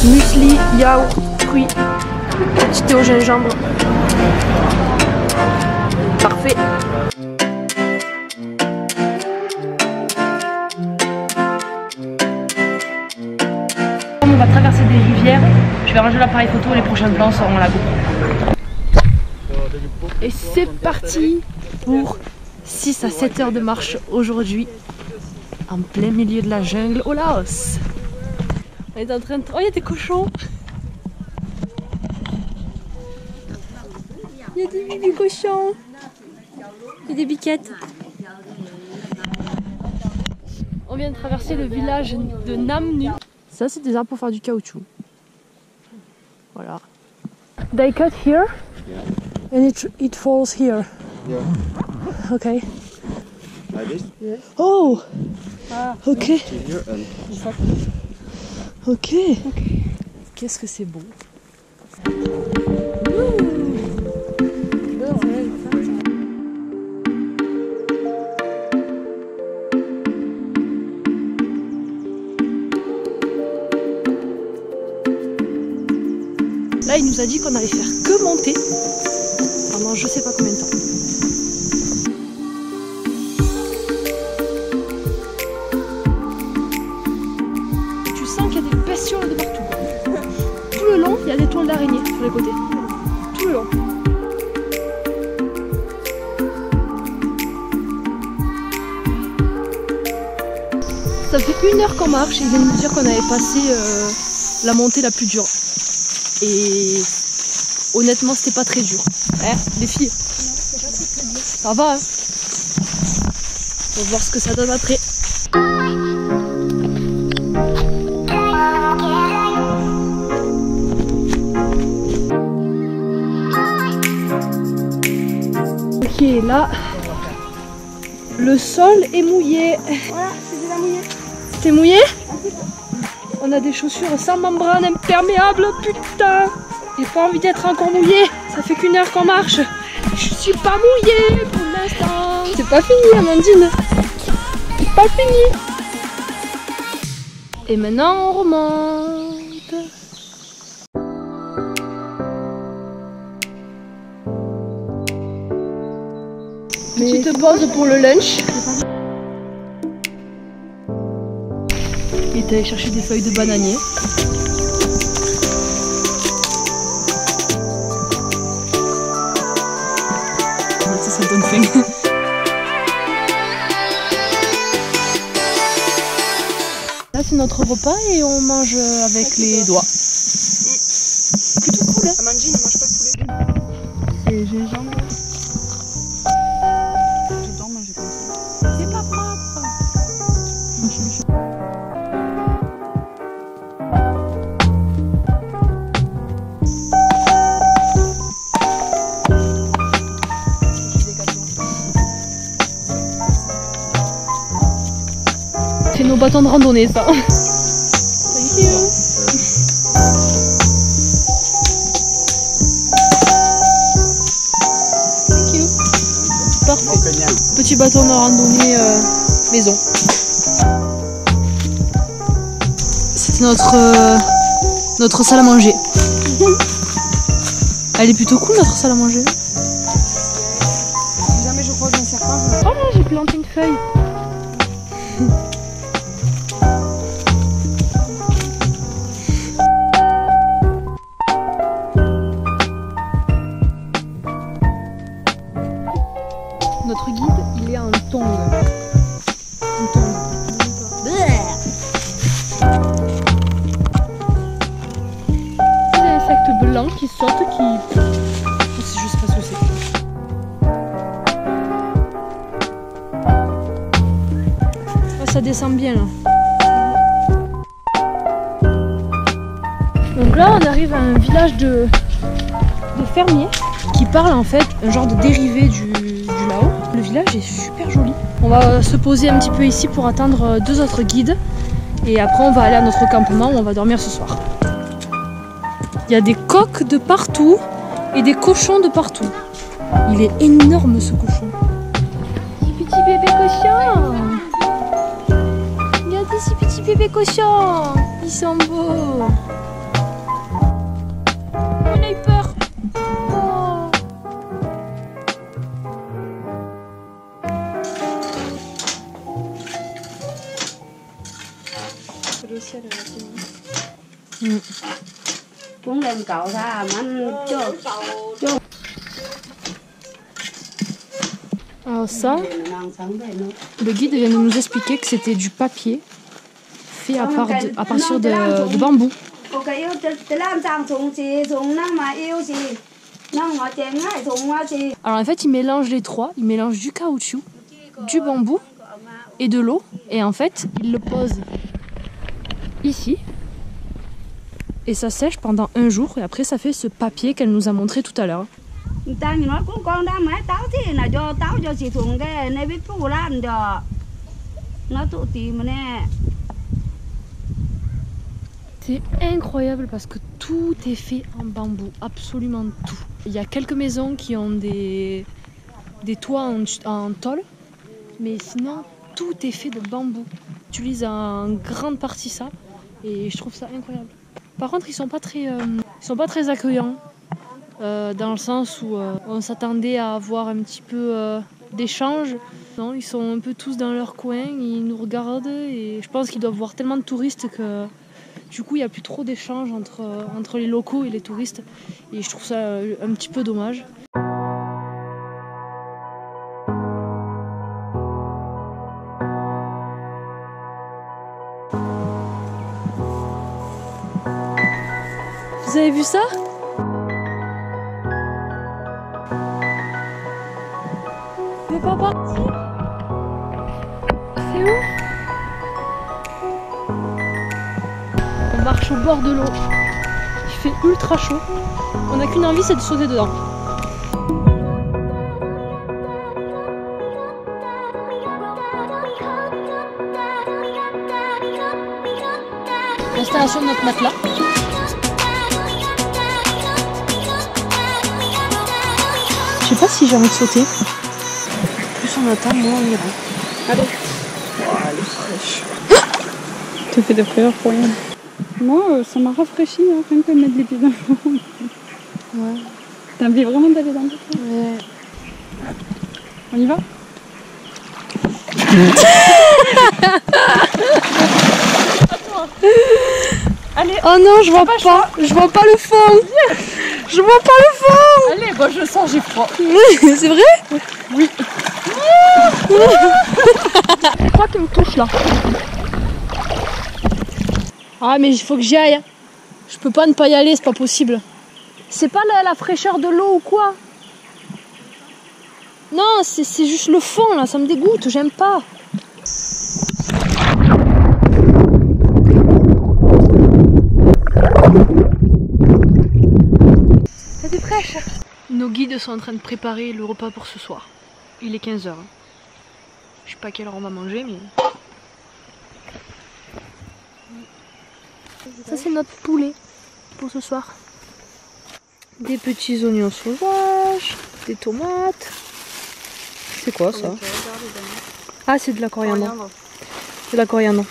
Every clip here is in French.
muesli, yaourt, fruits, petit thé au gingembre. Parfait. On va traverser des rivières. Je vais ranger l'appareil photo, les prochains plans seront la GoPro. Et c'est parti pour 6 à 7 heures de marche aujourd'hui, en plein milieu de la jungle au Laos. On est en train de... Oh, il y a des cochons! Il y a des bébés cochons! Il y a des biquettes! On vient de traverser le village de Nam Nu. Ça, c'est des arbres pour faire du caoutchouc. Voilà. They cut here and it falls here. Yeah. Okay. Like this? Yeah. Oh! Ok. Ok. Qu'est-ce que c'est beau. Là, il nous a dit qu'on allait faire que monter pendant je sais pas combien de temps. Tu sens qu'il y a des bestioles de partout. Tout le long, il y a des toiles d'araignée sur les côtés. Tout le long. Ça fait 1 heure qu'on marche et il vient de nous dire qu'on avait passé la montée la plus dure. Et honnêtement, c'était pas très dur. Les filles, ça va, hein. On va voir ce que ça donne après. Ok, là, le sol est mouillé. Voilà, c'est déjà mouillé. T'es mouillé? On a des chaussures sans membrane imperméable, putain! J'ai pas envie d'être encore mouillée. Ça fait qu'1 heure qu'on marche. Je suis pas mouillée pour l'instant. C'est pas fini, Amandine. C'est pas fini. Et maintenant, on remonte. Petite pause pour le lunch. Il est allé chercher des feuilles de bananier. Ça donne faim. Là c'est notre repas et on mange avec les doigts. Plutôt cool, hein. Amandine ne mange pas de poulet. C'est gingembre. J'adore manger comme ça. C'est pas propre. C'est nos bâtons de randonnée, ça. Thank you. Thank you. Parfait. Petit bâton de randonnée maison. C'était notre salle à manger. Elle est plutôt cool, notre salle à manger. Si jamais je croise un serpent, Oh là, j'ai planté une feuille. Notre guide, il est en tongs. En tongs. Des insectes blancs qui sautent, qui... Je sais pas ce que c'est. Oh, ça descend bien là. Donc là, on arrive à un village de fermiers qui parle en fait un genre de dérivé du Laos. Le village est super joli. On va se poser un petit peu ici pour attendre 2 autres guides et après on va aller à notre campement où on va dormir ce soir. Il y a des coqs de partout et des cochons de partout. Il est énorme ce cochon. Des petits bébés cochons. Regardez ces petits bébés cochons. Ils sont beaux. on a eu peur. Oh. Le ciel est assez Cũng lên cậu ra mà anh cho Alors ça, le guide vient de nous expliquer que c'était du papier fait à partir de bambou. Alors en fait, il mélange les trois. Il mélange du caoutchouc, du bambou et de l'eau. Et en fait, il le pose ici. Et ça sèche pendant un jour. Et après, ça fait ce papier qu'elle nous a montré tout à l'heure. C'est incroyable parce que tout est fait en bambou, absolument tout. Il y a quelques maisons qui ont des toits en tôle, mais sinon tout est fait de bambou. Ils utilisent en grande partie ça et je trouve ça incroyable. Par contre, ils sont pas très accueillants dans le sens où on s'attendait à avoir un petit peu d'échange. Non, ils sont un peu tous dans leur coin, ils nous regardent et je pense qu'ils doivent voir tellement de touristes que du coup il n'y a plus trop d'échanges entre les locaux et les touristes et je trouve ça un petit peu dommage. Vous avez vu ça? C'est pas parti? C'est où? On marche au bord de l'eau. Il fait ultra chaud. On n'a qu'une envie, c'est de sauter dedans. L'installation de notre matelas. Je sais pas si j'ai envie de sauter. Plus on attend, moins on ira. Allez. Oh, elle est fraîche. Tu fais de frayeur pour rien. Moi, ça m'a rafraîchi, hein, rien que de mettre les pieds dans l'eau. Ouais. T'as envie vraiment d'aller dans l'eau? Ouais. On y va? Allez. Oh non, je vois pas. Je vois pas le fond. Je vois pas le fond. Allez, moi je sens, j'ai froid. C'est vrai? Oui. Je crois qu'il me touche là. Ah mais il faut que j'y aille. Je peux pas ne pas y aller, c'est pas possible. C'est pas la fraîcheur de l'eau ou quoi? Non, c'est juste le fond là, ça me dégoûte, j'aime pas. C'est fraîche. Nos guides sont en train de préparer le repas pour ce soir. Il est 15h. Je sais pas à quelle heure on va manger, mais... Ça c'est notre poulet pour ce soir. Des petits oignons sauvages, des tomates. C'est quoi ça? Ah, c'est de la coriandre. C'est de la coriandre.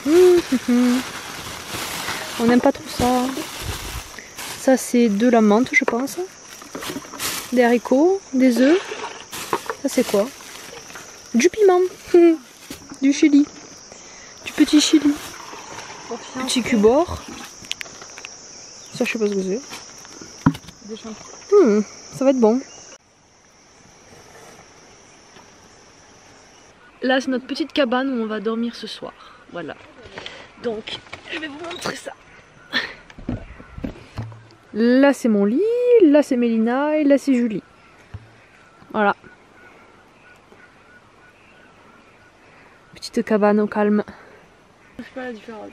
On n'aime pas trop ça. Ça c'est de la menthe je pense. Des haricots, des œufs. Ça c'est quoi? Du piment. Du chili. Du petit chili. Petit cubord. Ça je sais pas ce que c'est. Ça va être bon. Là c'est notre petite cabane où on va dormir ce soir. Voilà. Donc je vais vous montrer ça. Là c'est mon lit, là c'est Mélina et là c'est Julie. Voilà. Petite cabane au calme. Je sais pas la différence.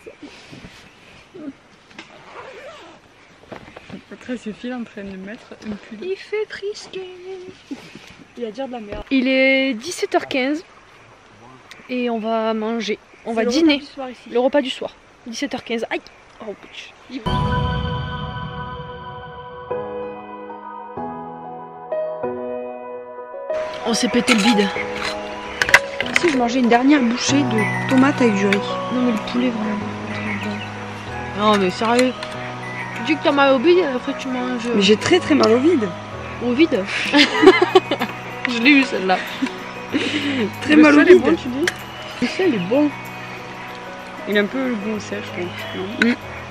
Patrice et Phil en train de mettre une pull. Il fait frisquer. Il va dire de la merde. Il est 17h15 et on va manger. On va dîner. Le repas du soir. 17h15. Aïe. Oh, bitch. On s'est pété le bide. Si je mangeais une dernière bouchée de tomates avec du riz. Non mais le poulet vraiment. Non mais sérieux. dis que t'as mal au bide et après tu manges. Mais j'ai très mal au vide. Au vide. Je l'ai eu celle-là. Très mal au vide. Le sel est bon, tu dis? Le sel est bon. Il a un peu le goût au sel, je trouve.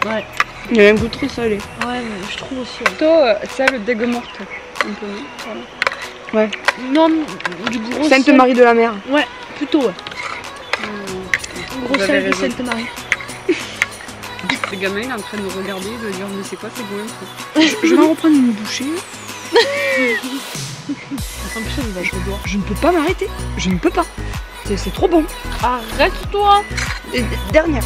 Ouais. Il a un goût trop salé. Ouais, mais je trouve aussi. Plutôt sel d'aigle morte. Un peu, voilà. Ouais. Non, du gros Sainte sel. Marie de la Mer. Ouais, plutôt ouais. Gros sel de Sainte Marie. Le gamin il est en train de me regarder, de dire mais c'est quoi ces goûts? Je vais en reprendre une bouchée. En plus, on va jouer dehors. Je ne peux pas m'arrêter. Je ne peux pas. C'est trop bon. Arrête-toi. Et dernière.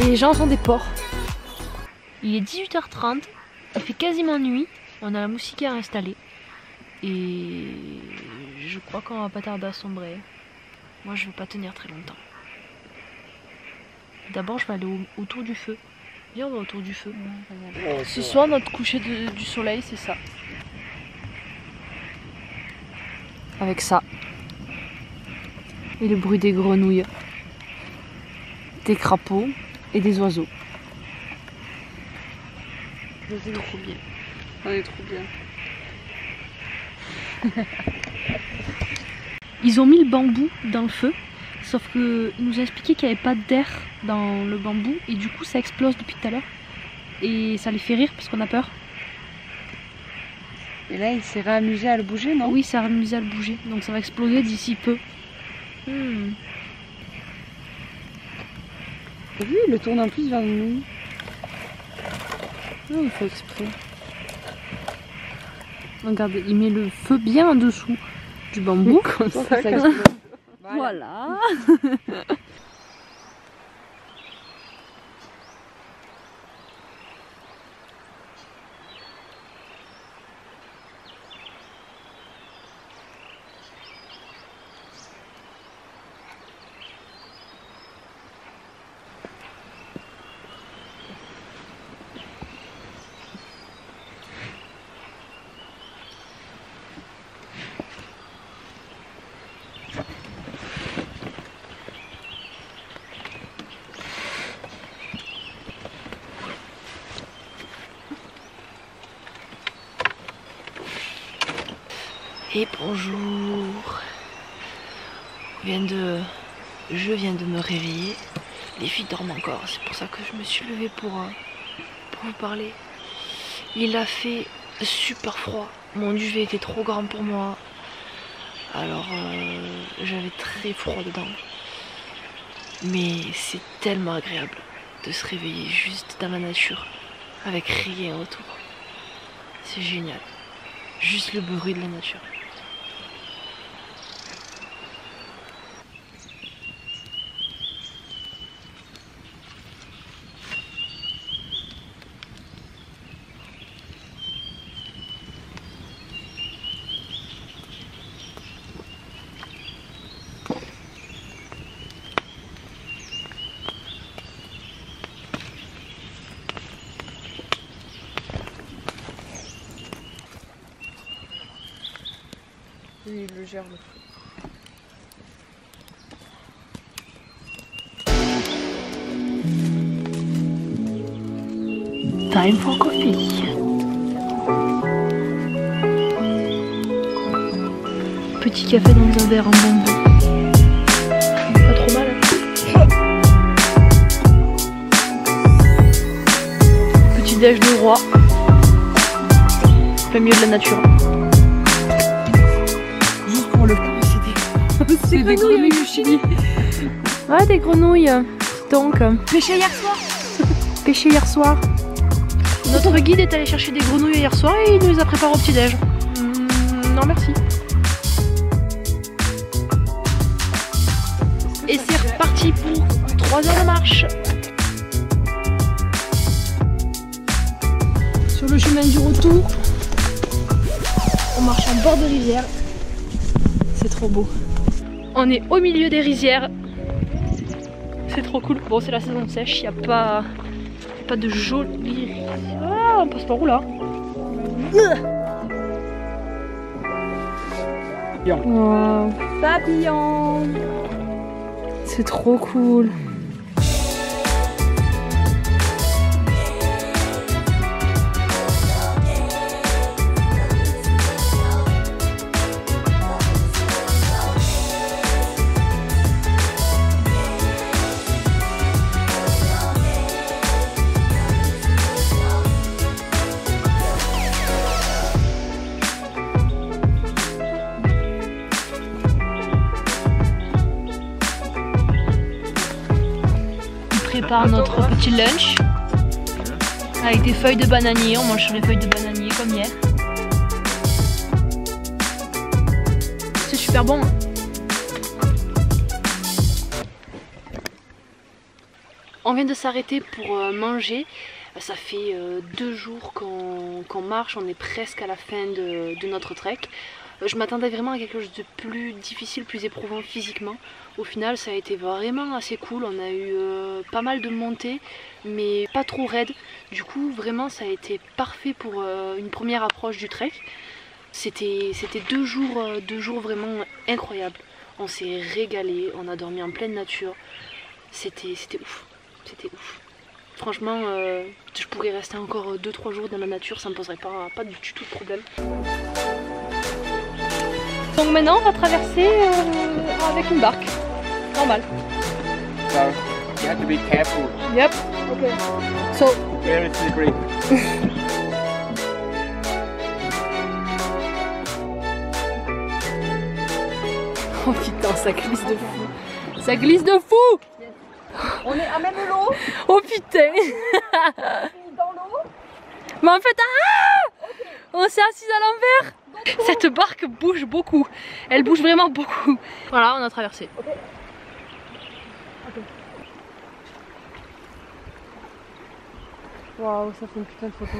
Les gens sont des porcs. Il est 18h30, il fait quasiment nuit, on a la moustiquaire installée et je crois qu'on va pas tarder à sombrer. Moi je vais pas tenir très longtemps. D'abord je vais aller autour du feu. Viens, on va autour du feu. Ce soir notre coucher du soleil c'est ça. Avec ça. Et le bruit des grenouilles, des crapauds et des oiseaux. C'est trop bien. On est trop bien. Ils ont mis le bambou dans le feu, sauf que ils nous ont expliqué qu'il n'y avait pas d'air dans le bambou et du coup ça explose depuis tout à l'heure. Et ça les fait rire parce qu'on a peur. Et là il s'est réamusé à le bouger, non? Oui, ça a amusé à le bouger, donc ça va exploser d'ici peu. T'as vu, il le tourne en plus vers nous. Non, il fait exprès. Regarde, il met le feu bien en dessous du bambou. Comme ça explose. Voilà. Et bonjour. Je viens de me réveiller. Les filles dorment encore, c'est pour ça que je me suis levée pour vous parler. Il a fait super froid. Mon duvet était trop grand pour moi. Alors j'avais très froid dedans. Mais c'est tellement agréable de se réveiller juste dans la nature, avec rien autour. C'est génial. Juste le bruit de la nature. Il le gère le feu. Time for coffee. Petit café dans un verre en bambou. Pas trop mal. Petit déj de roi. Plein milieu de la nature. Juste pour le coup, c'est des grenouilles du Chili. Ouais, des grenouilles. Donc, Pêché hier soir. pêché hier soir. Notre guide est allé chercher des grenouilles hier soir et il nous les a préparées au petit-déj. Non merci. Et c'est reparti pour 3 heures de marche. Sur le chemin du retour, on marche en bord de rivière. C'est trop beau. On est au milieu des rizières. C'est trop cool. Bon, c'est la saison sèche, il n'y a pas pas de joli... Ah, on passe par où là? Wow. Papillon. C'est trop cool. Prépare notre petit lunch avec des feuilles de bananier. On mange sur les feuilles de bananier comme hier. C'est super bon. On vient de s'arrêter pour manger. Ça fait 2 jours qu'on marche, on est presque à la fin de notre trek. Je m'attendais vraiment à quelque chose de plus difficile, plus éprouvant physiquement. Au final, ça a été vraiment assez cool. On a eu pas mal de montées, mais pas trop raides. Du coup, vraiment, ça a été parfait pour une première approche du trek. C'était 2 jours vraiment incroyables. On s'est régalé, on a dormi en pleine nature. C'était ouf, c'était ouf. Franchement, je pourrais rester encore 2-3 jours dans la nature, ça me poserait pas du tout de problème. Donc maintenant on va traverser avec une barque, normal. So you have to be careful. Yep. Okay. So. Very slippery. Oh putain, ça glisse de fou. Ça glisse de fou. On est à même l'eau. Oh putain. Dans l'eau. Mais en fait, on s'est assis à l'envers. Cette barque bouge beaucoup. Elle bouge vraiment beaucoup. Voilà, on a traversé. Ok. Waouh, ça fait une putain de photo.